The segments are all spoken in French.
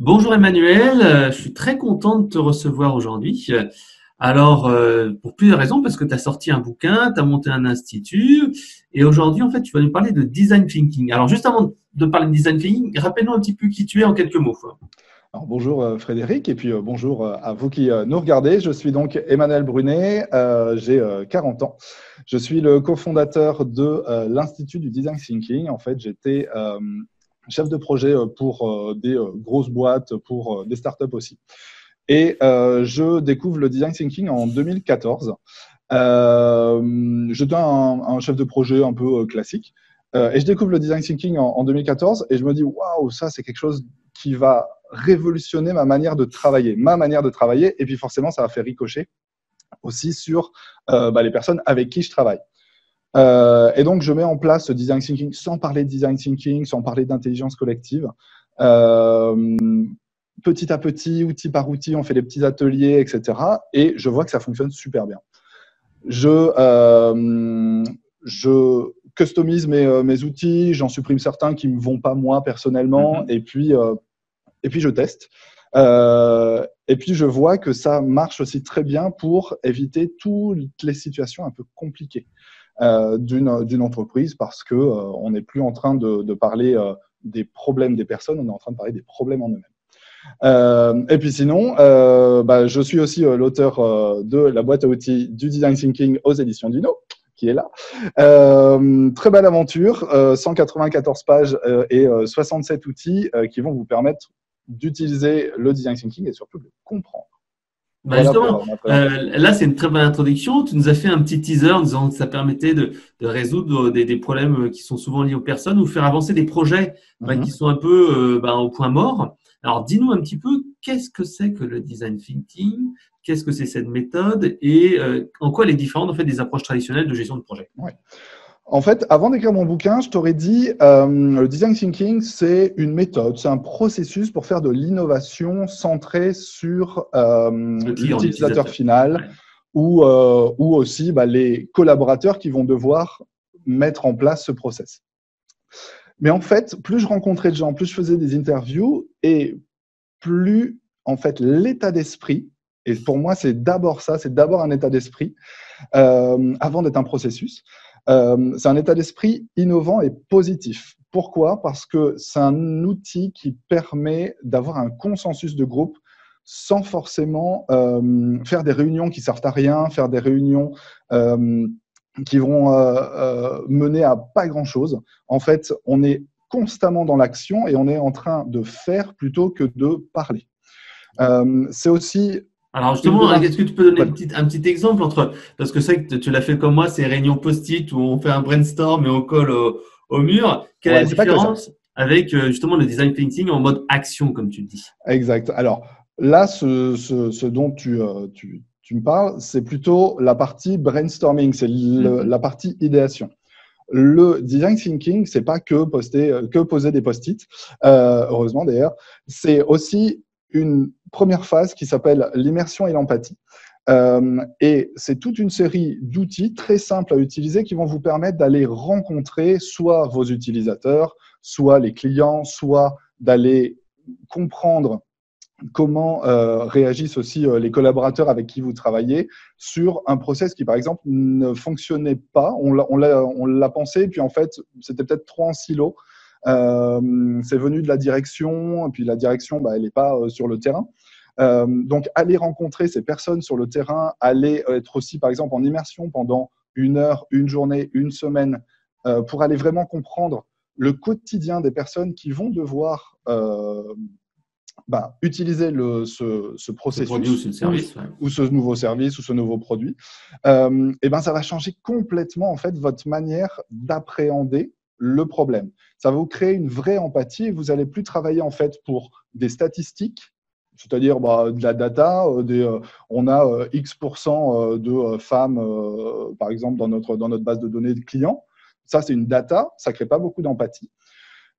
Bonjour Emmanuel, je suis très content de te recevoir aujourd'hui. Alors, pour plusieurs raisons, parce que tu as sorti un bouquin, tu as monté un institut, et aujourd'hui, en fait, tu vas nous parler de design thinking. Alors, juste avant de parler de design thinking, rappelle-nous un petit peu qui tu es en quelques mots. Alors, bonjour Frédéric et puis bonjour à vous qui nous regardez. Je suis donc Emmanuel Brunet, j'ai 40 ans. Je suis le cofondateur de l'Institut du Design Thinking. En fait, j'étais chef de projet pour des grosses boîtes, pour des startups aussi. Et je découvre le Design Thinking en 2014. J'étais un chef de projet un peu classique. Et je découvre le Design Thinking en 2014 et je me dis, waouh, ça c'est quelque chose qui va révolutionner ma manière de travailler. Et puis forcément, ça va faire ricocher aussi sur les personnes avec qui je travaille. Et donc, je mets en place ce design thinking sans parler de design thinking, sans parler d'intelligence collective. Petit à petit, outil par outil, on fait des petits ateliers, etc. Et je vois que ça fonctionne super bien. Je customise mes outils, j'en supprime certains qui ne me vont pas moi personnellement, et puis je teste. Et puis je vois que ça marche aussi très bien pour éviter toutes les situations un peu compliquées d'une entreprise, parce que on n'est plus en train de parler des problèmes des personnes, on est en train de parler des problèmes en eux-mêmes. Et puis sinon, je suis aussi l'auteur de la boîte à outils du Design Thinking aux éditions Duno, qui est là. Très belle aventure, 194 pages et 67 outils qui vont vous permettre d'utiliser le Design Thinking et surtout de le comprendre. Voilà Pour justement, ma présentation. là, c'est une très bonne introduction. Tu nous as fait un petit teaser en disant que ça permettait de résoudre des problèmes qui sont souvent liés aux personnes ou faire avancer des projets qui sont un peu au point mort. Alors, dis-nous un petit peu, qu'est-ce que c'est que le design thinking? Qu'est-ce que c'est cette méthode et en quoi elle est différente en fait, des approches traditionnelles de gestion de projet? Ouais. En fait, avant d'écrire mon bouquin, je t'aurais dit le design thinking, c'est une méthode, c'est un processus pour faire de l'innovation centrée sur l'utilisateur final ou aussi les collaborateurs qui vont devoir mettre en place ce process. Mais en fait, plus je rencontrais de gens, plus je faisais des interviews et plus en fait l'état d'esprit, et pour moi c'est d'abord ça, c'est d'abord un état d'esprit avant d'être un processus. C'est un état d'esprit innovant et positif. Pourquoi? Parce que c'est un outil qui permet d'avoir un consensus de groupe sans forcément faire des réunions qui servent à rien, faire des réunions qui vont mener à pas grand-chose. En fait, on est constamment dans l'action et on est en train de faire plutôt que de parler. C'est aussi… Alors justement, est-ce que tu peux donner un petit exemple parce que c'est que tu l'as fait comme moi, ces réunions post-it où on fait un brainstorm et on colle au mur. Quelle est la différence avec justement le design thinking en mode action, comme tu le dis? Exact. Alors là, ce dont tu me parles, c'est plutôt la partie brainstorming, c'est la partie idéation. Le design thinking, c'est pas que poser des post-it, heureusement d'ailleurs. C'est aussi une première phase qui s'appelle l'immersion et l'empathie. Et c'est toute une série d'outils très simples à utiliser qui vont vous permettre d'aller rencontrer soit vos utilisateurs, soit les clients, soit d'aller comprendre comment réagissent aussi les collaborateurs avec qui vous travaillez sur un process qui, par exemple, ne fonctionnait pas. On l'a pensé, puis en fait, c'était peut-être trop en silo. C'est venu de la direction, et puis la direction, elle n'est pas sur le terrain. Donc, aller rencontrer ces personnes sur le terrain, aller être aussi, par exemple, en immersion pendant une heure, une journée, une semaine, pour aller vraiment comprendre le quotidien des personnes qui vont devoir utiliser ce processus ou ce nouveau service ou ce nouveau produit, ça va changer complètement en fait votre manière d'appréhender le problème. Ça va vous créer une vraie empathie et vous n'allez plus travailler en fait pour des statistiques, c'est-à-dire de la data. On a X% de femmes, par exemple, dans notre base de données de clients. Ça, c'est une data, ça ne crée pas beaucoup d'empathie.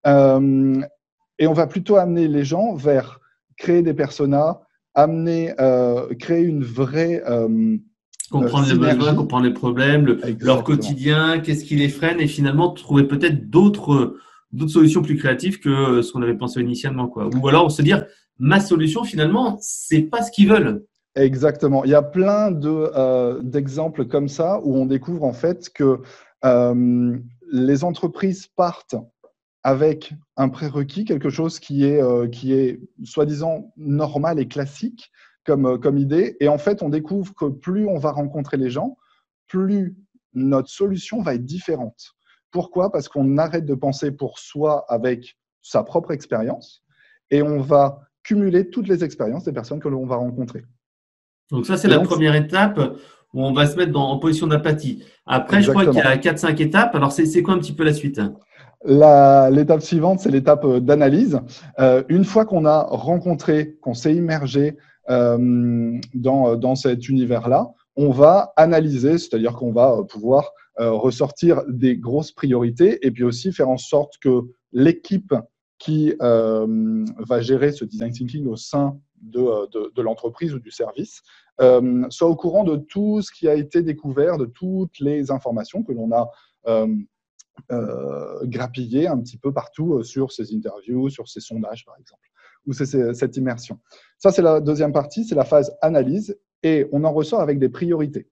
Et on va plutôt amener les gens vers créer des personas, créer une vraie comprendre les besoins, comprendre les problèmes, leur quotidien, qu'est-ce qui les freine et finalement trouver peut-être d'autres d'autres solutions plus créatives que ce qu'on avait pensé initialement, quoi. Ou alors se dire, ma solution, finalement, c'est pas ce qu'ils veulent. Exactement. Il y a plein d'exemples comme ça où on découvre en fait que les entreprises partent avec un prérequis, quelque chose qui est soi-disant normal et classique comme idée. Et en fait, on découvre que plus on va rencontrer les gens, plus notre solution va être différente. Pourquoi? Parce qu'on arrête de penser pour soi avec sa propre expérience et on va cumuler toutes les expériences des personnes que l'on va rencontrer. Donc ça, c'est Et la donc, première étape où on va se mettre en position d'apathie. Après, je crois qu'il y exactement. a 4-5 étapes. Alors, c'est quoi un petit peu la suite? L'étape suivante, c'est l'étape d'analyse. Une fois qu'on a rencontré, qu'on s'est immergé dans cet univers-là, on va analyser, c'est-à-dire qu'on va pouvoir ressortir des grosses priorités et puis aussi faire en sorte que l'équipe qui va gérer ce design thinking au sein de l'entreprise ou du service soit au courant de tout ce qui a été découvert, de toutes les informations que l'on a grappiller un petit peu partout sur ces interviews, sur ces sondages, par exemple, ou c'est cette immersion. Ça, c'est la deuxième partie, c'est la phase analyse, et on en ressort avec des priorités.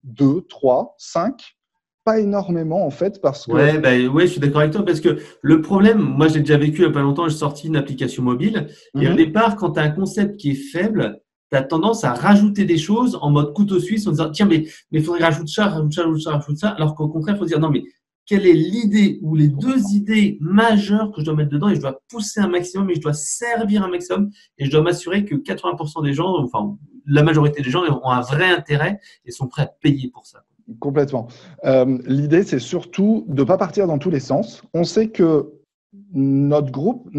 2, 3, 5, pas énormément en fait, parce que… Ouais, ouais, je suis d'accord avec toi parce que le problème, moi, j'ai déjà vécu il n'y a pas longtemps, j'ai sorti une application mobile et au départ, quand tu as un concept qui est faible, tu as tendance à rajouter des choses en mode couteau suisse en disant, tiens, mais il faudrait rajouter ça, rajouter ça, rajouter ça, rajouter ça, alors qu'au contraire, il faut dire, non, mais quelle est l'idée ou les deux idées majeures que je dois mettre dedans et je dois pousser un maximum et je dois servir un maximum et je dois m'assurer que 80% des gens, enfin, la majorité des gens ont un vrai intérêt et sont prêts à payer pour ça. Complètement. L'idée, c'est surtout de ne pas partir dans tous les sens. On sait que notre groupe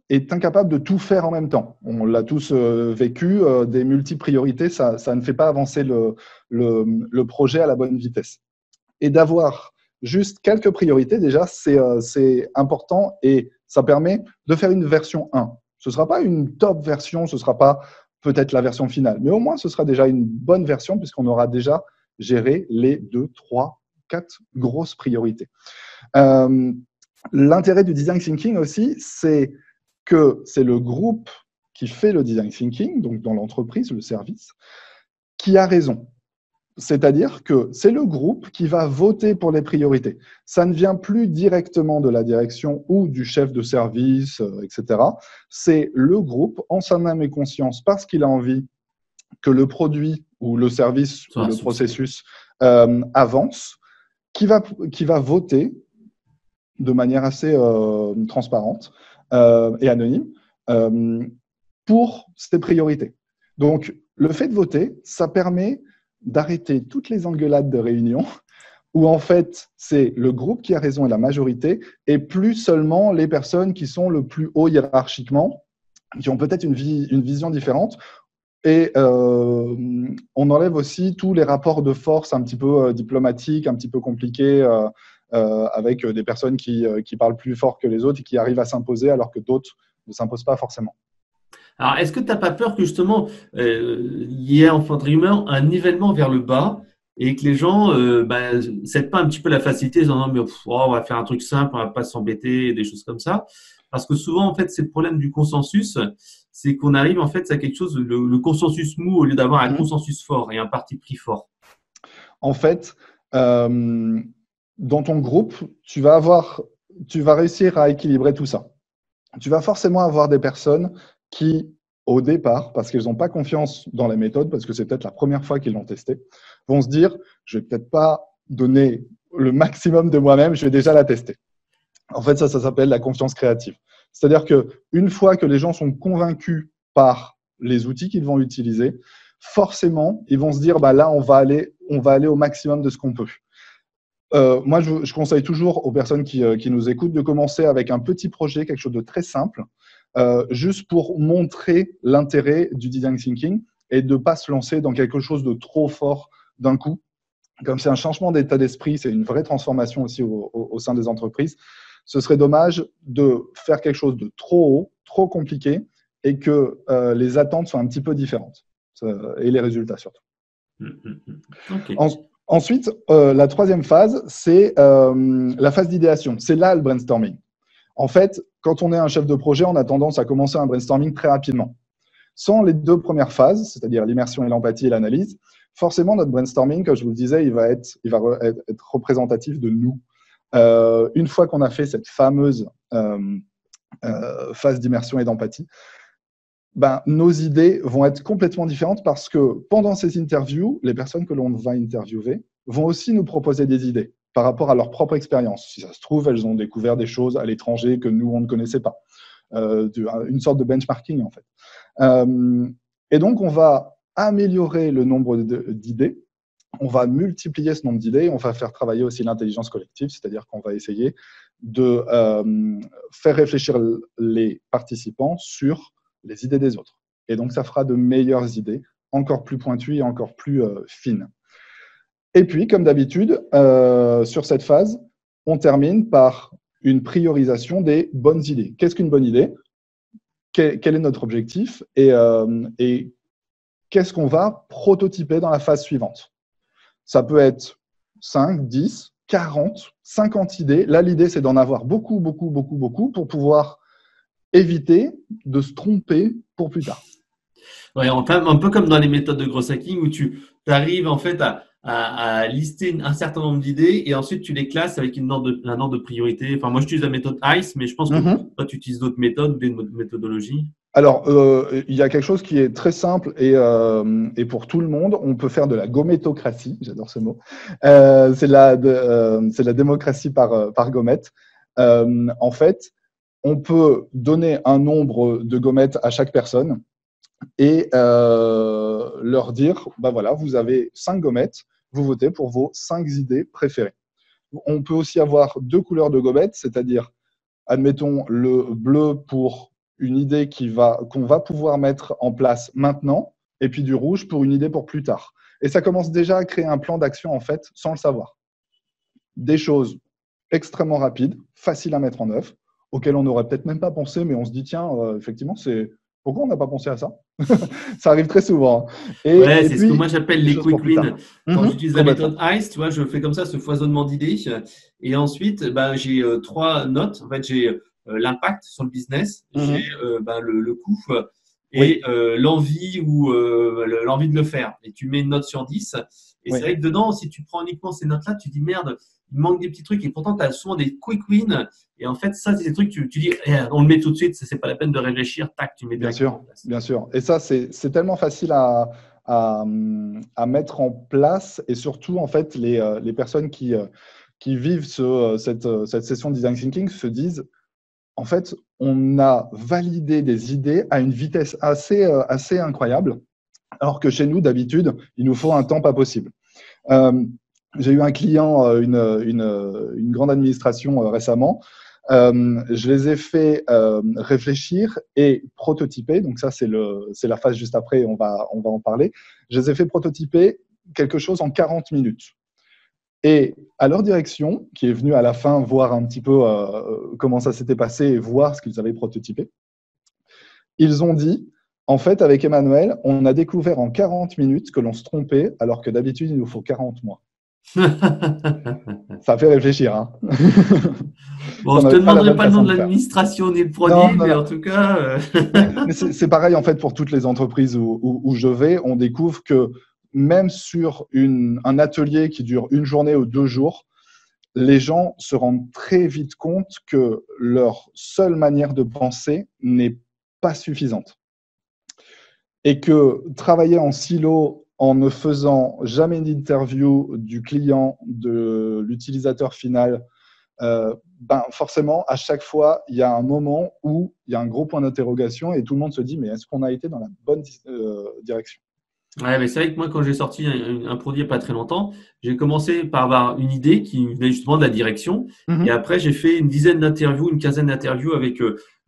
est incapable de tout faire en même temps. On l'a tous vécu, des multi-priorités, ça ne fait pas avancer le projet à la bonne vitesse. Et d'avoir juste quelques priorités, déjà, c'est important et ça permet de faire une version 1. Ce ne sera pas une top version, ce ne sera pas peut-être la version finale, mais au moins ce sera déjà une bonne version puisqu'on aura déjà géré les 2, 3, 4 grosses priorités. L'intérêt du design thinking aussi, c'est que c'est le groupe qui fait le design thinking, donc dans l'entreprise, le service, qui a raison. C'est-à-dire que c'est le groupe qui va voter pour les priorités. Ça ne vient plus directement de la direction ou du chef de service, etc. C'est le groupe, en sa âme et conscience, parce qu'il a envie que le produit ou le service ou le processus avance, qui va voter de manière assez transparente et anonyme pour ses priorités. Donc, le fait de voter, ça permet d'arrêter toutes les engueulades de réunion où en fait c'est le groupe qui a raison et la majorité et plus seulement les personnes qui sont le plus haut hiérarchiquement, qui ont peut-être une vision différente. Et on enlève aussi tous les rapports de force un petit peu diplomatiques, un petit peu compliqués avec des personnes qui parlent plus fort que les autres et qui arrivent à s'imposer alors que d'autres ne s'imposent pas forcément. Alors, est-ce que tu n'as pas peur que justement, il y ait entre guillemets un nivellement vers le bas et que les gens cèdent pas un petit peu la facilité en disant non, mais on va faire un truc simple, on va pas s'embêter, des choses comme ça. Parce que souvent, en fait, c'est le problème du consensus, c'est qu'on arrive en fait à quelque chose, le consensus mou au lieu d'avoir un consensus fort et un parti pris fort. En fait, dans ton groupe, tu vas réussir à équilibrer tout ça. Tu vas forcément avoir des personnes qui, au départ, parce qu'elles n'ont pas confiance dans la méthode, parce que c'est peut-être la première fois qu'ils l'ont testé, vont se dire, je vais peut-être pas donner le maximum de moi-même, je vais déjà la tester. En fait, ça s'appelle la confiance créative. C'est-à-dire qu'une fois que les gens sont convaincus par les outils qu'ils vont utiliser, forcément, ils vont se dire, bah là, on va aller au maximum de ce qu'on peut. Moi, je conseille toujours aux personnes qui nous écoutent de commencer avec un petit projet, quelque chose de très simple, juste pour montrer l'intérêt du design thinking et de ne pas se lancer dans quelque chose de trop fort d'un coup. Comme c'est un changement d'état d'esprit, c'est une vraie transformation aussi au sein des entreprises, ce serait dommage de faire quelque chose de trop haut, trop compliqué et que les attentes soient un petit peu différentes et les résultats surtout. Okay. Ensuite, la troisième phase, c'est la phase d'idéation. C'est là le brainstorming. En fait, quand on est un chef de projet, on a tendance à commencer un brainstorming très rapidement. Sans les 2 premières phases, c'est-à-dire l'immersion et l'empathie et l'analyse, forcément, notre brainstorming, comme je vous le disais, il va être représentatif de nous. Une fois qu'on a fait cette fameuse phase d'immersion et d'empathie, nos idées vont être complètement différentes parce que pendant ces interviews, les personnes que l'on va interviewer vont aussi nous proposer des idées par rapport à leur propre expérience. Si ça se trouve, elles ont découvert des choses à l'étranger que nous, on ne connaissait pas. Une sorte de benchmarking, en fait. Et donc, on va améliorer le nombre d'idées, on va multiplier ce nombre d'idées, on va faire travailler aussi l'intelligence collective, c'est-à-dire qu'on va essayer de faire réfléchir les participants sur les idées des autres. Et donc, ça fera de meilleures idées, encore plus pointues et encore plus fines. Et puis, comme d'habitude, sur cette phase, on termine par une priorisation des bonnes idées. Qu'est-ce qu'une bonne idée ? Quel est notre objectif ? Et qu'est-ce qu'on va prototyper dans la phase suivante ? Ça peut être 5, 10, 40, 50 idées. Là, l'idée, c'est d'en avoir beaucoup, beaucoup, beaucoup, beaucoup pour pouvoir éviter de se tromper pour plus tard. Ouais, un peu comme dans les méthodes de growth hacking où tu arrives en fait à lister un certain nombre d'idées et ensuite tu les classes avec un ordre de priorité. Enfin, moi, j'utilise la méthode ICE, mais je pense que toi, tu utilises d'autres méthodes, des méthodologies. Alors, il y a quelque chose qui est très simple et pour tout le monde. On peut faire de la gométocratie, j'adore ce mot. C'est la démocratie par gommette. En fait, on peut donner un nombre de gommettes à chaque personne et leur dire, voilà, vous avez 5 gommettes, vous votez pour vos 5 idées préférées. On peut aussi avoir 2 couleurs de gommettes, c'est-à-dire, admettons, le bleu pour une idée qu'on va pouvoir mettre en place maintenant, et puis du rouge pour une idée pour plus tard. Et ça commence déjà à créer un plan d'action, en fait, sans le savoir. Des choses extrêmement rapides, faciles à mettre en œuvre, auxquelles on n'aurait peut-être même pas pensé, mais on se dit, tiens, effectivement, pourquoi on n'a pas pensé à ça? Ça arrive très souvent. C'est ce que moi j'appelle les quick wins. Quand j'utilise la méthode ICE, tu vois, je fais comme ça ce foisonnement d'idées. Et ensuite, j'ai 3 notes. En fait, j'ai l'impact sur le business, j'ai le coût et l'envie l'envie de le faire. Et tu mets une note sur 10. Et c'est vrai que dedans, si tu prends uniquement ces notes-là, tu dis merde, il manque des petits trucs. Et pourtant, tu as souvent des quick wins. Et en fait, ça, c'est des trucs, tu dis, on le met tout de suite, c'est pas la peine de réfléchir, tac, tu mets bien sûr. Et ça, c'est tellement facile à mettre en place. Et surtout, en fait, les personnes qui vivent cette session de design thinking se disent, en fait, on a validé des idées à une vitesse assez incroyable, alors que chez nous, d'habitude, il nous faut un temps pas possible. J'ai eu un client, une grande administration récemment. Je les ai fait réfléchir et prototyper. Donc ça, c'est la phase juste après, on va en parler. Je les ai fait prototyper quelque chose en 40 minutes. Et à leur direction, qui est venue à la fin voir un petit peu comment ça s'était passé et voir ce qu'ils avaient prototypé, ils ont dit, en fait, avec Emmanuel, on a découvert en 40 minutes que l'on se trompait, alors que d'habitude, il nous faut 40 mois. Ça fait réfléchir. Hein. Bon, je ne te demanderai pas le nom de l'administration ni le produit, mais en tout cas… mais c'est pareil, en fait, pour toutes les entreprises où je vais, on découvre que même sur un atelier qui dure 1 journée ou 2 jours, les gens se rendent très vite compte que leur seule manière de penser n'est pas suffisante. Et que travailler en silo en ne faisant jamais d'interview du client, de l'utilisateur final, forcément, à chaque fois, il y a un moment où il y a un gros point d'interrogation et tout le monde se dit, mais est-ce qu'on a été dans la bonne direction ? Ouais, mais c'est vrai que moi, quand j'ai sorti un produit il n'y a pas très longtemps, j'ai commencé par avoir une idée qui venait justement de la direction. Et après, j'ai fait une dizaine d'interviews, une quinzaine d'interviews avec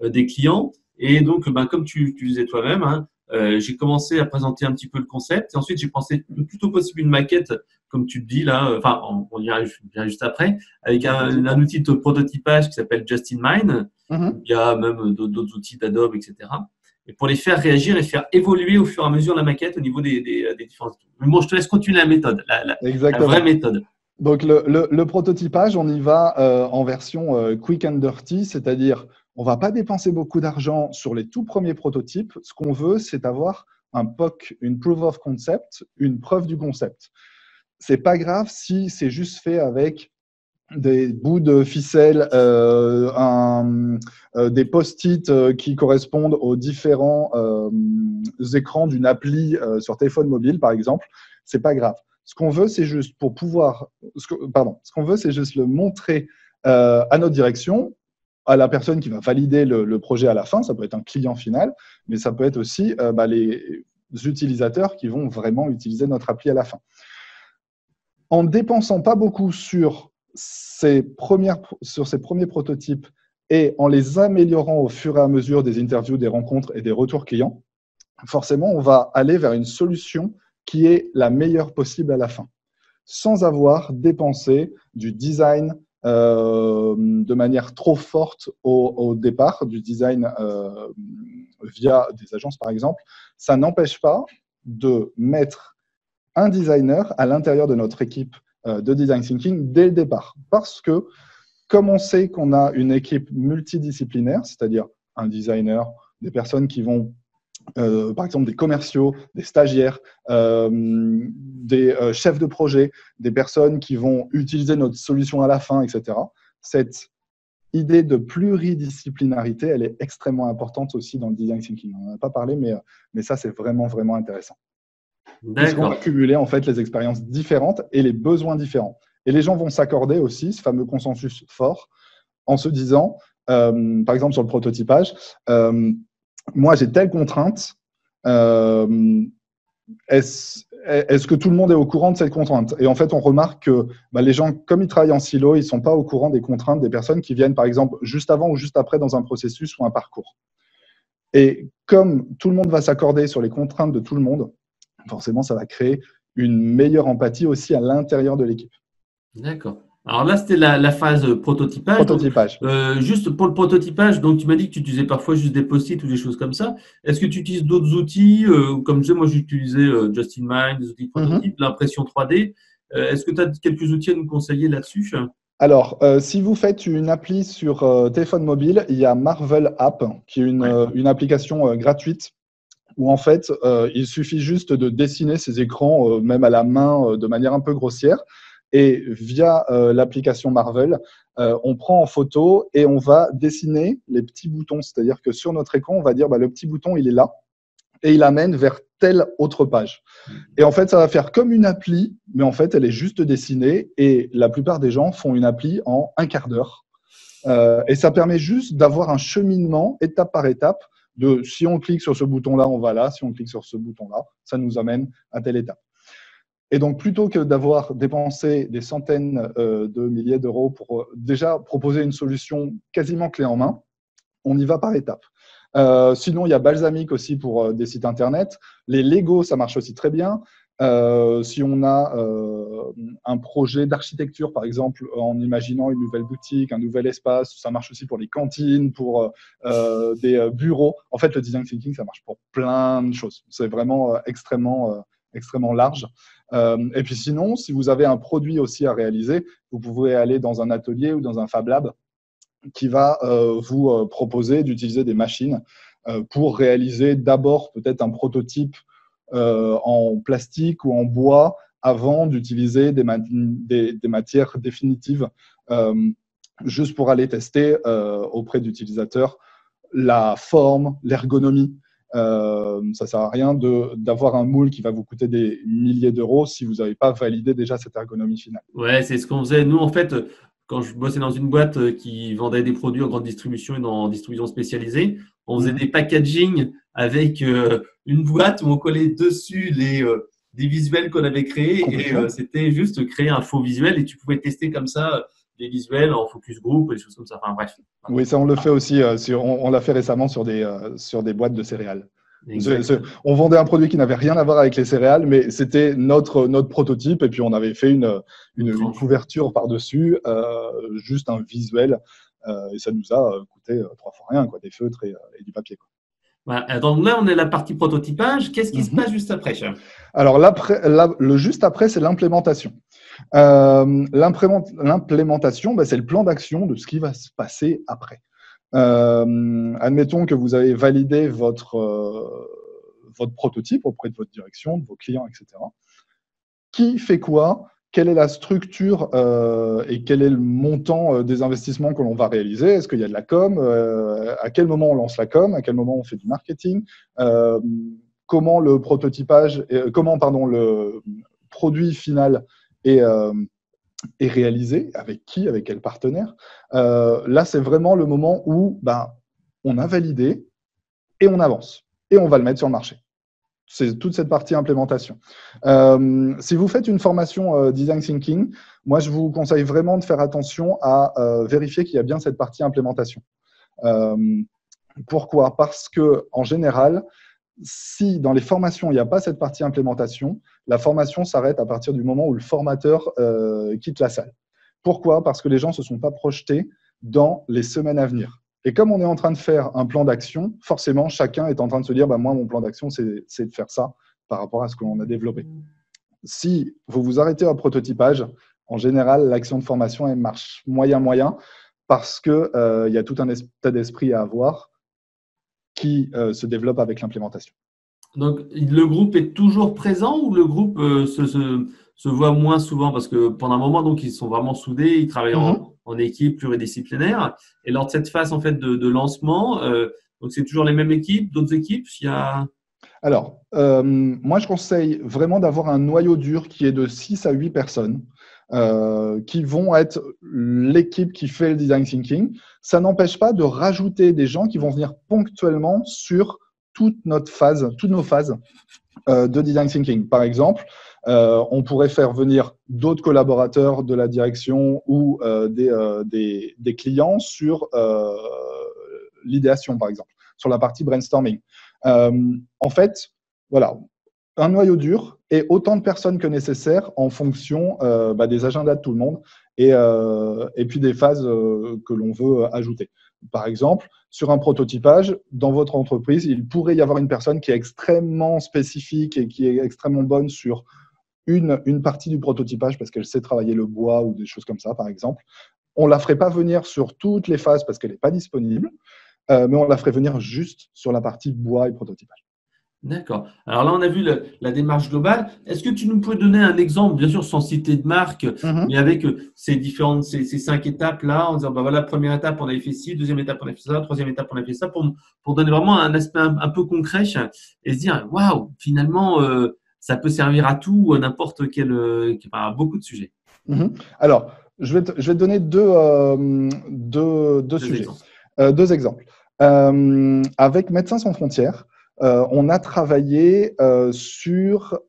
des clients. Et donc, comme tu disais toi-même, hein, j'ai commencé à présenter un petit peu le concept. Et ensuite, j'ai pensé le plus tôt possible une maquette, comme tu te dis là. Enfin, on y arrive juste après, avec un outil de prototypage qui s'appelle Just in Mind. Il y a même d'autres outils d'Adobe, etc. Et pour les faire réagir et faire évoluer au fur et à mesure la maquette au niveau des différents. Mais bon, je te laisse continuer la méthode, la vraie méthode. Donc, le prototypage, on y va en version quick and dirty, c'est-à-dire on ne va pas dépenser beaucoup d'argent sur les tout premiers prototypes. Ce qu'on veut, c'est avoir un POC, une proof of concept, une preuve du concept. Ce n'est pas grave si c'est juste fait avec des bouts de ficelle, des post-it qui correspondent aux différents écrans d'une appli sur téléphone mobile, par exemple. Ce n'est pas grave. Ce qu'on veut, c'est juste pour pouvoir, ce qu'on veut, c'est juste le montrer à notre direction, à la personne qui va valider le projet à la fin. Ça peut être un client final, mais ça peut être aussi les utilisateurs qui vont vraiment utiliser notre appli à la fin. En dépensant pas beaucoup sur ces premiers prototypes et en les améliorant au fur et à mesure des interviews, des rencontres et des retours clients, forcément, on va aller vers une solution qui est la meilleure possible à la fin, sans avoir dépensé du design de manière trop forte au départ, du design via des agences par exemple. Ça n'empêche pas de mettre un designer à l'intérieur de notre équipe de design thinking dès le départ, parce que comme on sait qu'on a une équipe multidisciplinaire, c'est-à-dire un designer, des personnes qui vont par exemple des commerciaux, des stagiaires, des chefs de projet, des personnes qui vont utiliser notre solution à la fin, etc. Cette idée de pluridisciplinarité, elle est extrêmement importante aussi dans le design thinking. On n'en a pas parlé, mais ça, c'est vraiment, vraiment intéressant. Puisqu'on va cumuler en fait les expériences différentes et les besoins différents. Et les gens vont s'accorder aussi, ce fameux consensus fort, en se disant, par exemple sur le prototypage, moi, j'ai telle contrainte. Est-ce que tout le monde est au courant de cette contrainte? Et en fait, on remarque que les gens, comme ils travaillent en silo, ils ne sont pas au courant des contraintes des personnes qui viennent, par exemple, juste avant ou juste après dans un processus ou un parcours. Et comme tout le monde va s'accorder sur les contraintes de tout le monde, forcément, ça va créer une meilleure empathie aussi à l'intérieur de l'équipe. D'accord. Alors là, c'était la phase prototypage. Prototypage. Donc, juste pour le prototypage, donc tu m'as dit que tu utilisais parfois juste des post-it ou des choses comme ça. Est-ce que tu utilises d'autres outils comme je sais, moi, j'utilisais Just in Mind, des outils de prototype, l'impression 3D. Est-ce que tu as quelques outils à nous conseiller là-dessus? Alors, si vous faites une appli sur téléphone mobile, il y a Marvel App, qui est une application gratuite où en fait, il suffit juste de dessiner ces écrans, même à la main, de manière un peu grossière. Et via l'application Marvel, on prend en photo et on va dessiner les petits boutons. C'est-à-dire que sur notre écran, on va dire le petit bouton, il est là et il amène vers telle autre page. Et en fait, ça va faire comme une appli, mais en fait, elle est juste dessinée et la plupart des gens font une appli en un quart d'heure. Et ça permet juste d'avoir un cheminement étape par étape de si on clique sur ce bouton-là, on va là, si on clique sur ce bouton-là, ça nous amène à telle étape. Et donc, plutôt que d'avoir dépensé des centaines de milliers d'euros pour déjà proposer une solution quasiment clé en main, on y va par étapes. Sinon, il y a Balsamiq aussi pour des sites internet. Les Lego, ça marche aussi très bien. Si on a un projet d'architecture, par exemple, en imaginant une nouvelle boutique, un nouvel espace, ça marche aussi pour les cantines, pour des bureaux. En fait, le design thinking, ça marche pour plein de choses. C'est vraiment extrêmement large. Et puis sinon, si vous avez un produit aussi à réaliser, vous pouvez aller dans un atelier ou dans un Fab Lab qui va vous proposer d'utiliser des machines pour réaliser d'abord peut-être un prototype en plastique ou en bois avant d'utiliser des matières définitives juste pour aller tester auprès d'utilisateurs la forme, l'ergonomie. Ça ne sert à rien d'avoir un moule qui va vous coûter des milliers d'euros si vous n'avez pas validé déjà cette ergonomie finale. Ouais, c'est ce qu'on faisait. Nous, en fait, quand je bossais dans une boîte qui vendait des produits en grande distribution et en distribution spécialisée, on faisait des packaging avec une boîte où on collait dessus des visuels qu'on avait créés et c'était juste créer un faux visuel et tu pouvais tester comme ça des visuels en focus group et des choses comme ça. Enfin bref. Oui, ça on le fait aussi. On l'a fait récemment sur des boîtes de céréales. On vendait un produit qui n'avait rien à voir avec les céréales, mais c'était notre prototype et puis on avait fait une couverture par-dessus, juste un visuel et ça nous a coûté 3 fois rien, quoi, des feutres et du papier, quoi. Voilà. Donc là, on est à la partie prototypage. Qu'est-ce qui se passe juste après? Alors, le juste après, c'est l'implémentation. L'implémentation, c'est le plan d'action de ce qui va se passer après. Admettons que vous avez validé votre prototype auprès de votre direction, de vos clients, etc. Qui fait quoi? Quelle est la structure et quel est le montant des investissements que l'on va réaliser? Est-ce qu'il y a de la com? À quel moment on lance la com? À quel moment on fait du marketing? Comment le prototypage, le produit final est réalisé? Avec qui? Avec quel partenaire? Là, c'est vraiment le moment où on a validé et on avance. Et on va le mettre sur le marché. C'est toute cette partie implémentation. Si vous faites une formation Design Thinking, moi, je vous conseille vraiment de faire attention à vérifier qu'il y a bien cette partie implémentation. Pourquoi? Parce qu'en général, si dans les formations, il n'y a pas cette partie implémentation, la formation s'arrête à partir du moment où le formateur quitte la salle. Pourquoi? Parce que les gens ne se sont pas projetés dans les semaines à venir. Et comme on est en train de faire un plan d'action, forcément, chacun est en train de se dire moi, mon plan d'action, c'est de faire ça par rapport à ce que l'on a développé. Si vous vous arrêtez au prototypage, en général, l'action de formation, elle marche moyen, parce qu'il y a tout un état d'esprit à avoir qui se développe avec l'implémentation. Donc, le groupe est toujours présent ou le groupe se voit moins souvent? Parce que pendant un moment, donc, ils sont vraiment soudés, ils travaillent en équipe pluridisciplinaire. Et lors de cette phase en fait, de lancement, donc c'est toujours les mêmes équipes, d'autres équipes? Alors, moi, je conseille vraiment d'avoir un noyau dur qui est de 6 à 8 personnes qui vont être l'équipe qui fait le design thinking. Ça n'empêche pas de rajouter des gens qui vont venir ponctuellement sur toutes nos phases de design thinking. Par exemple, on pourrait faire venir d'autres collaborateurs de la direction ou des clients sur l'idéation, par exemple, sur la partie brainstorming. En fait, voilà, un noyau dur et autant de personnes que nécessaire en fonction des agendas de tout le monde et puis des phases que l'on veut ajouter. Par exemple, sur un prototypage, dans votre entreprise, il pourrait y avoir une personne qui est extrêmement spécifique et qui est extrêmement bonne sur une partie du prototypage parce qu'elle sait travailler le bois ou des choses comme ça, par exemple. On ne la ferait pas venir sur toutes les phases parce qu'elle n'est pas disponible, mais on la ferait venir juste sur la partie bois et prototypage. D'accord. Alors là, on a vu la démarche globale. Est-ce que tu nous peux donner un exemple, bien sûr sans citer de marque, mais avec ces 5 étapes-là, en disant, voilà, première étape, on avait fait ci, deuxième étape, on a fait ça, troisième étape, on a fait ça, pour donner vraiment un aspect un peu concret et se dire, waouh, finalement, ça peut servir à tout ou à n'importe quel, à beaucoup de sujets. Alors, je vais te donner deux sujets, deux exemples. Avec Médecins sans frontières, on a travaillé sur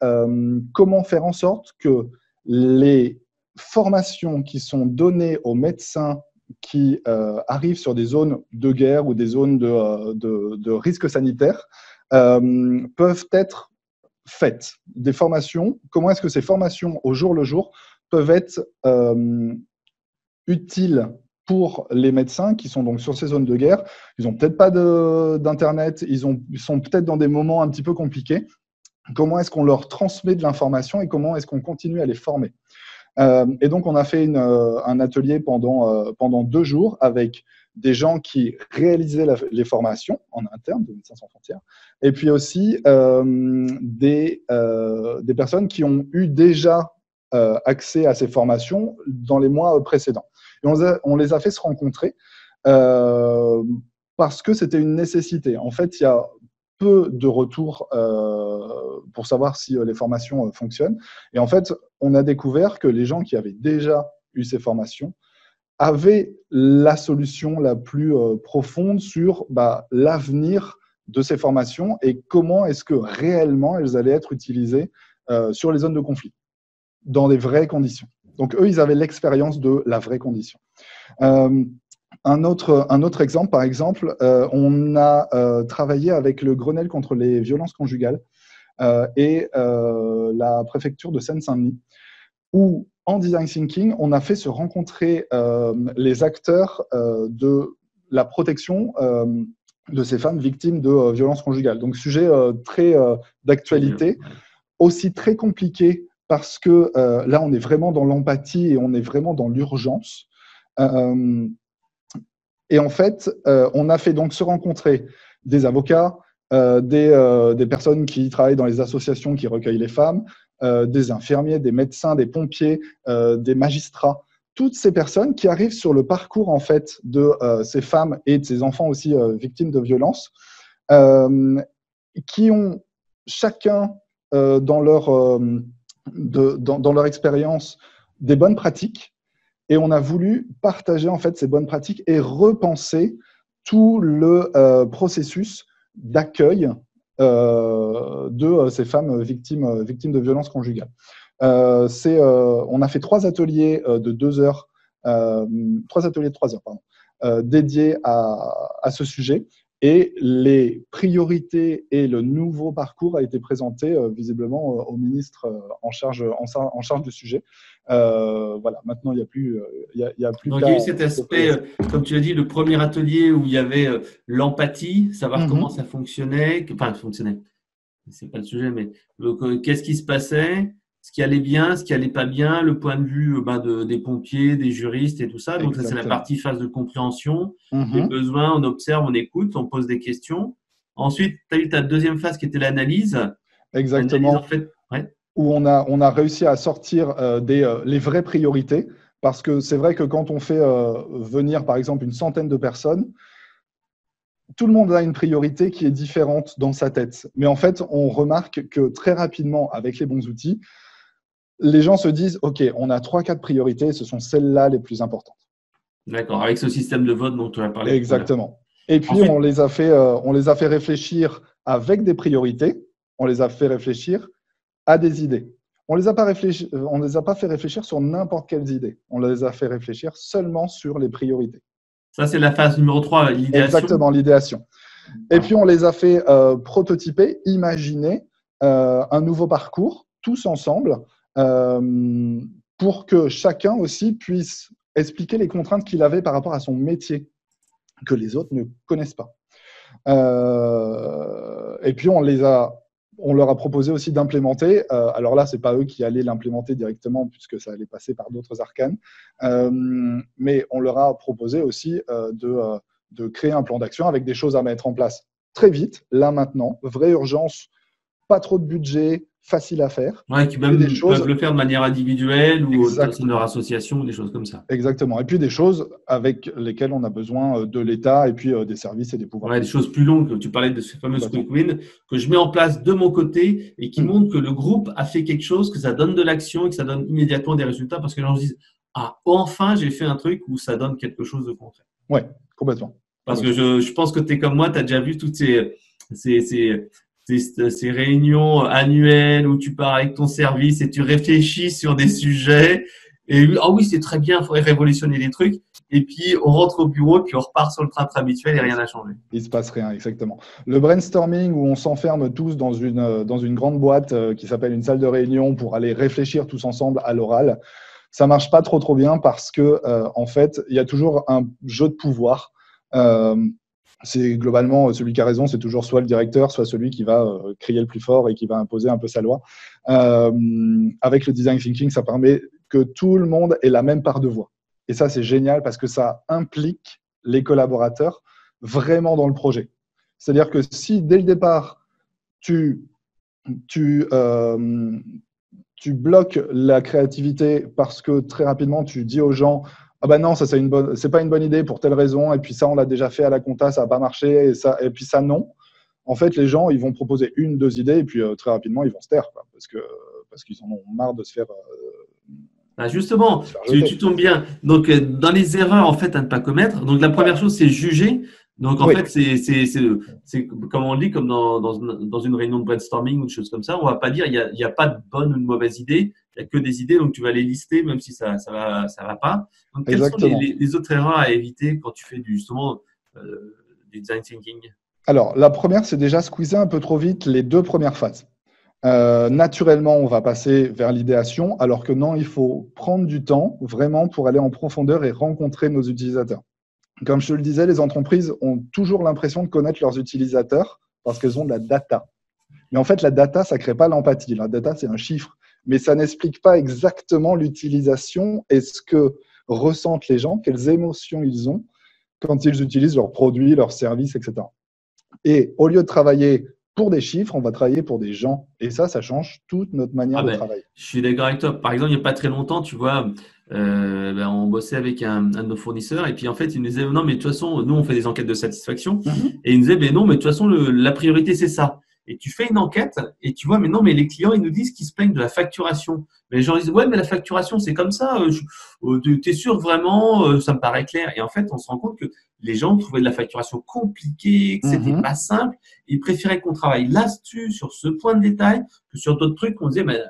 comment faire en sorte que les formations qui sont données aux médecins qui arrivent sur des zones de guerre ou des zones de risque sanitaire peuvent être faites. Des formations, comment est-ce que ces formations au jour le jour peuvent être utiles pour les médecins qui sont donc sur ces zones de guerre. Ils n'ont peut-être pas d'Internet, ils sont peut-être dans des moments un petit peu compliqués. Comment est-ce qu'on leur transmet de l'information et comment est-ce qu'on continue à les former? Et donc, on a fait un atelier pendant 2 jours avec des gens qui réalisaient les formations en interne de Médecins sans frontières et puis aussi des personnes qui ont eu déjà accès à ces formations dans les mois précédents. Et on les a fait se rencontrer parce que c'était une nécessité. En fait, il y a peu de retours pour savoir si les formations fonctionnent. Et en fait, on a découvert que les gens qui avaient déjà eu ces formations avaient la solution la plus profonde sur l'avenir de ces formations et comment est-ce que réellement elles allaient être utilisées sur les zones de conflit, dans des vraies conditions. Donc, eux, ils avaient l'expérience de la vraie condition. Un autre exemple, par exemple, on a travaillé avec le Grenelle contre les violences conjugales et la préfecture de Seine-Saint-Denis, où en design thinking, on a fait se rencontrer les acteurs de la protection de ces femmes victimes de violences conjugales. Donc, sujet très d'actualité, aussi très compliqué parce que là, on est vraiment dans l'empathie et on est vraiment dans l'urgence. Et en fait, on a fait donc se rencontrer des avocats, des personnes qui travaillent dans les associations qui recueillent les femmes, des infirmiers, des médecins, des pompiers, des magistrats. Toutes ces personnes qui arrivent sur le parcours en fait de ces femmes et de ces enfants aussi victimes de violences, qui ont chacun dans leur expérience des bonnes pratiques. Et on a voulu partager en fait ces bonnes pratiques et repenser tout le processus d'accueil de ces femmes victimes de violences conjugales. On a fait 3 ateliers de 2 heures, 3 ateliers de 3 heures, pardon, dédiés à ce sujet. Et les priorités et le nouveau parcours a été présenté visiblement au ministre en charge du sujet. Voilà, maintenant, il n'y a plus. Donc, il y a eu cet aspect, comme tu l'as dit, le premier atelier où il y avait l'empathie, savoir comment ça fonctionnait. Enfin, c'est pas le sujet, mais qu'est-ce qui se passait, ce qui allait bien, ce qui allait pas bien, le point de vue des pompiers, des juristes et tout ça. Donc, ça, c'est la partie phase de compréhension. Les besoins, on observe, on écoute, on pose des questions. Ensuite, tu as eu ta deuxième phase qui était l'analyse. Exactement. L'analyse, en fait, ouais. Où on a réussi à sortir les vraies priorités. Parce que c'est vrai que quand on fait venir, par exemple, une centaine de personnes, tout le monde a une priorité qui est différente dans sa tête. Mais en fait, on remarque que très rapidement, avec les bons outils, les gens se disent « Ok, on a 3-4 priorités, ce sont celles-là les plus importantes. » D'accord, avec ce système de vote dont tu as parlé. Exactement. Et puis, ensuite, on les a fait réfléchir avec des priorités, on les a fait réfléchir à des idées. On les a pas fait réfléchir sur n'importe quelles idées. On les a fait réfléchir seulement sur les priorités. Ça, c'est la phase numéro 3, l'idéation. Exactement, l'idéation. Et puis, on les a fait prototyper, imaginer un nouveau parcours, tous ensemble, pour que chacun aussi puisse expliquer les contraintes qu'il avait par rapport à son métier, que les autres ne connaissent pas. Et puis, on leur a proposé aussi d'implémenter. Alors là, ce n'est pas eux qui allaient l'implémenter directement, puisque ça allait passer par d'autres arcanes. Mais on leur a proposé aussi de créer un plan d'action avec des choses à mettre en place très vite, là, maintenant. Vraie urgence, pas trop de budget, facile à faire. Ouais, qui même peuvent le faire de manière individuelle ou au sein de leur association ou des choses comme ça. Exactement. Et puis des choses avec lesquelles on a besoin de l'État et puis des services et des pouvoirs. Ouais, des choses plus longues. Tu parlais de ces fameuses quick wins que je mets en place de mon côté et qui montrent que le groupe a fait quelque chose, que ça donne de l'action et que ça donne immédiatement des résultats parce que les gens se disent « Ah, enfin, j'ai fait un truc où ça donne quelque chose de concret. » Oui, complètement. Parce que je pense que tu es comme moi, tu as déjà vu toutes ces réunions annuelles où tu pars avec ton service et tu réfléchis sur des sujets. Et oui, c'est très bien, il faudrait révolutionner les trucs. Et puis, on rentre au bureau, puis on repart sur le train-train habituel et rien n'a changé. Il ne se passe rien, exactement. Le brainstorming où on s'enferme tous dans une grande boîte qui s'appelle une salle de réunion pour aller réfléchir tous ensemble à l'oral, ça ne marche pas trop bien parce que, en fait, il y a toujours un jeu de pouvoir. C'est globalement celui qui a raison, c'est toujours soit le directeur, soit celui qui va crier le plus fort et qui va imposer un peu sa loi. Avec le design thinking, ça permet que tout le monde ait la même part de voix. Et ça, c'est génial parce que ça implique les collaborateurs vraiment dans le projet. C'est-à-dire que si, dès le départ, tu bloques la créativité parce que très rapidement, tu dis aux gens « Ah ben non, ça, c'est pas une bonne idée pour telle raison, et puis ça, on l'a déjà fait à la compta, ça n'a pas marché, et puis ça, non. » En fait, les gens, ils vont proposer 1-2 idées, et puis très rapidement, ils vont se taire, quoi, parce qu'ils en ont marre de se faire… justement, tu tombes bien. Donc, dans les erreurs en fait à ne pas commettre, donc la première chose, c'est juger. Donc, en fait, c'est comme on le dit, comme dans une réunion de brainstorming ou des choses comme ça, on va pas dire il y a pas de bonne ou de mauvaise idée, il y a que des idées, donc tu vas les lister même si ça va pas. Donc, quelles sont les autres erreurs à éviter quand tu fais justement du design thinking? Alors, la première, c'est déjà squeezer un peu trop vite les 2 premières phases. Naturellement, on va passer vers l'idéation, alors que non, il faut prendre du temps vraiment pour aller en profondeur et rencontrer nos utilisateurs. Comme je te le disais, les entreprises ont toujours l'impression de connaître leurs utilisateurs parce qu'elles ont de la data. Mais en fait, la data, ça ne crée pas l'empathie. La data, c'est un chiffre. mais ça n'explique pas exactement l'utilisation et ce que ressentent les gens, quelles émotions ils ont quand ils utilisent leurs produits, leurs services, etc. Et au lieu de travailler pour des chiffres, on va travailler pour des gens. Et ça change toute notre manière Ah de ben, travailler. je suis d'accord avec toi. Par exemple, il n'y a pas très longtemps, tu vois, on bossait avec un de nos fournisseurs et puis en fait, il nous disait non, mais de toute façon, nous, on fait des enquêtes de satisfaction et il nous disait, mais non, mais de toute façon, la priorité, c'est ça. Et tu fais une enquête et tu vois, mais non, mais les clients, ils nous disent qu'ils se plaignent de la facturation. Mais les gens disent, ouais, mais la facturation, c'est comme ça. T'es sûr vraiment, ça me paraît clair. Et en fait, on se rend compte que les gens trouvaient de la facturation compliquée, que c'était pas simple. Ils préféraient qu'on travaille là-dessus, sur ce point de détail, que sur d'autres trucs, on disait, mais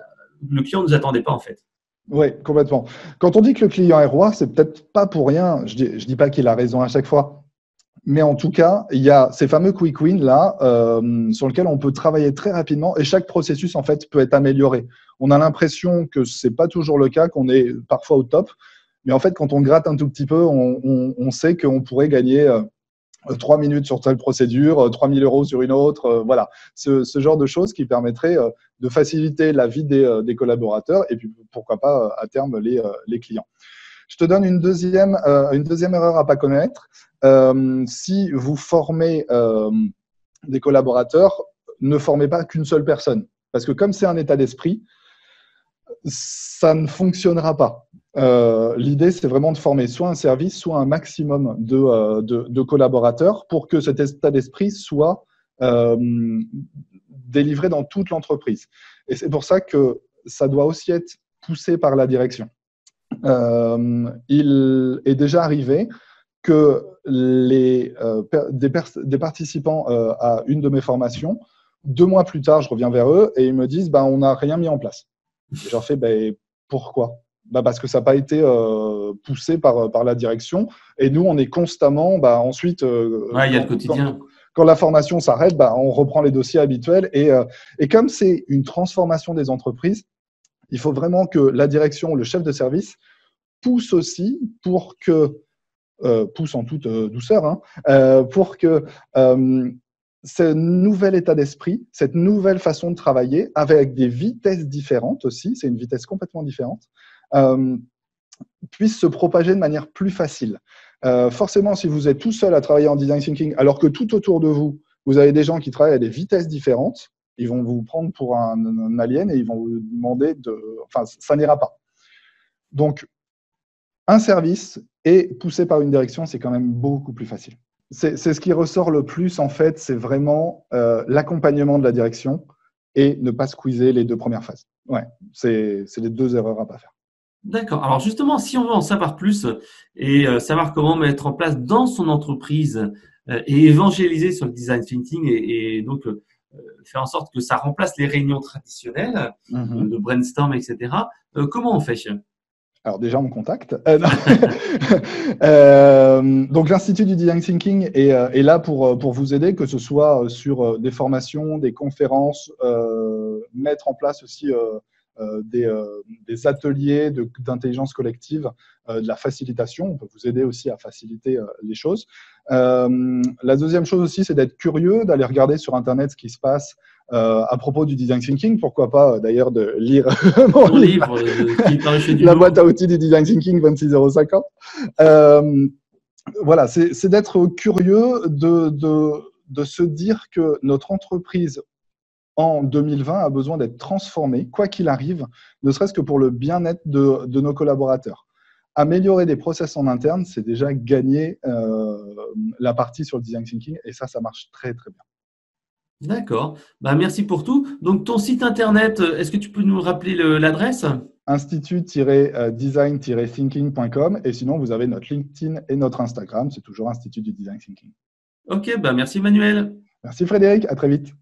le client ne nous attendait pas en fait. Oui, complètement. Quand on dit que le client est roi, c'est peut-être pas pour rien. Je dis pas qu'il a raison à chaque fois. Mais en tout cas, il y a ces fameux quick wins là, sur lesquels on peut travailler très rapidement et chaque processus en fait peut être amélioré. On a l'impression que c'est pas toujours le cas, qu'on est parfois au top. Mais en fait, quand on gratte un tout petit peu, on sait qu'on pourrait gagner 3 minutes sur telle procédure, 3 000 € sur une autre. Voilà, ce genre de choses qui permettraient de faciliter la vie des collaborateurs et puis pourquoi pas à terme les clients. Je te donne une deuxième erreur à pas connaître. Si vous formez des collaborateurs, ne formez pas qu'une seule personne. Parce que comme c'est un état d'esprit, ça ne fonctionnera pas. L'idée, c'est vraiment de former soit un service, soit un maximum de collaborateurs pour que cet état d'esprit soit délivré dans toute l'entreprise. Et c'est pour ça que ça doit aussi être poussé par la direction. Il est déjà arrivé que des participants à une de mes formations, 2 mois plus tard, je reviens vers eux et ils me disent on n'a rien mis en place. Et je leur fais pourquoi? Parce que ça n'a pas été poussé par la direction. Et nous, on est constamment, ensuite, Il y a le quotidien. Quand la formation s'arrête, on reprend les dossiers habituels. Et comme c'est une transformation des entreprises, il faut vraiment que la direction, le chef de service, pousse aussi pour que, pousse en toute douceur, pour que ce nouvel état d'esprit, cette nouvelle façon de travailler, avec des vitesses différentes aussi, c'est une vitesse complètement différente, puisse se propager de manière plus facile. Forcément, si vous êtes tout seul à travailler en design thinking, alors que tout autour de vous, vous avez des gens qui travaillent à des vitesses différentes, ils vont vous prendre pour un alien et ils vont vous demander Enfin, ça n'ira pas. Donc, un service et poussé par une direction, c'est quand même beaucoup plus facile. C'est ce qui ressort le plus, en fait, c'est vraiment l'accompagnement de la direction et ne pas squeezer les 2 premières phases. Ouais, c'est les 2 erreurs à ne pas faire. D'accord. Alors justement, si on veut en savoir plus et savoir comment mettre en place dans son entreprise et évangéliser sur le design thinking et donc faire en sorte que ça remplace les réunions traditionnelles de brainstorm, etc., comment on fait? Alors déjà, on me contacte. Donc l'Institut du Design Thinking est là pour vous aider, que ce soit sur des formations, des conférences, mettre en place aussi des ateliers d'intelligence collective, de la facilitation. On peut vous aider aussi à faciliter les choses. La deuxième chose aussi, c'est d'être curieux, d'aller regarder sur Internet ce qui se passe à propos du design thinking. Pourquoi pas d'ailleurs de lire mon livre, La boîte à outils du design thinking 26050. Voilà, c'est d'être curieux, de se dire que notre entreprise en 2020 a besoin d'être transformée, quoi qu'il arrive, ne serait-ce que pour le bien-être de nos collaborateurs. Améliorer des process en interne, c'est déjà gagner la partie sur le design thinking et ça marche très, très bien. D'accord. Merci pour tout. Donc, ton site internet, est-ce que tu peux nous rappeler l'adresse? Institut-design-thinking.com et sinon, vous avez notre LinkedIn et notre Instagram. C'est toujours Institut du Design Thinking. Ok, merci Manuel. Merci Frédéric, à très vite.